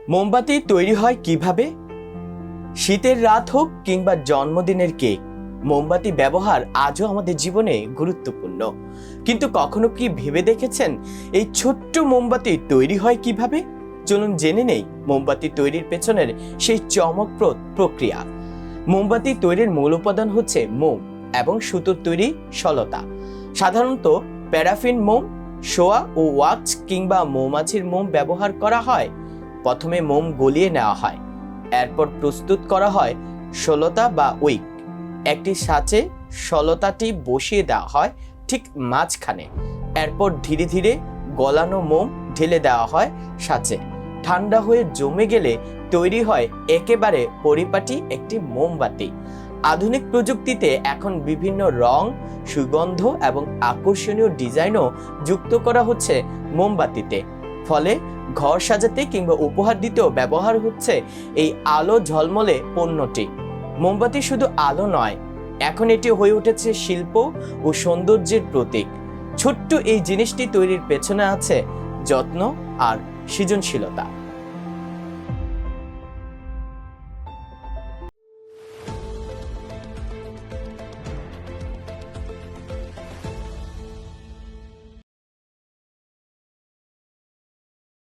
মোমবাতি তৈরি হয় কিভাবে? শীতের রাত হোক কিংবা জন্মদিনের কেক, মোমবাতি ব্যবহার আজও আমাদের জীবনে গুরুত্বপূর্ণ। কিন্তু কখনো কি ভেবে দেখেছেন এই ছোট্ট মোমবাতি তৈরি হয় কিভাবে? চলুন জেনে নেই মোমবাতি তৈরির পেছনের সেই চমকপ্রদ প্রক্রিয়া। মোমবাতি তৈরির মূল উপাদান হচ্ছে মোম এবং সুতোর তৈরি শলতা। সাধারণত প্যারাফিন মোম, সোয়া ও ওয়াক্স কিংবা মৌমাছির মোম ব্যবহার করা হয়। প্রথমে মোম গলিয়ে নেওয়া হয়, এরপর প্রস্তুত করা হয় শলতা বা উইক। একটি ছাঁচে শলতাটি বসিয়ে দেওয়া হয় ঠিক মাঝখানে। এরপর ধীরে ধীরে গলানো মোম ঢেলে দেওয়া হয় ছাঁচে। ঠান্ডা হয়ে জমে গেলে তৈরি হয় একেবারে পরিপাটি একটি মোমবাতি। আধুনিক প্রযুক্তিতে এখন বিভিন্ন রং, সুগন্ধ এবং আকর্ষণীয় ডিজাইনও যুক্ত করা হচ্ছে মোমবাতিতে। ফলে ঘর সাজাতে কিংবা উপহার দিতেও ব্যবহার হচ্ছে এই আলো ঝলমলে পণ্যটি। মোমবাতি শুধু আলো নয়, এখন এটি হয়ে উঠেছে শিল্প ও সৌন্দর্যের প্রতীক। ছোট্ট এই জিনিসটি তৈরির পেছনে আছে যত্ন আর সৃজনশীলতা।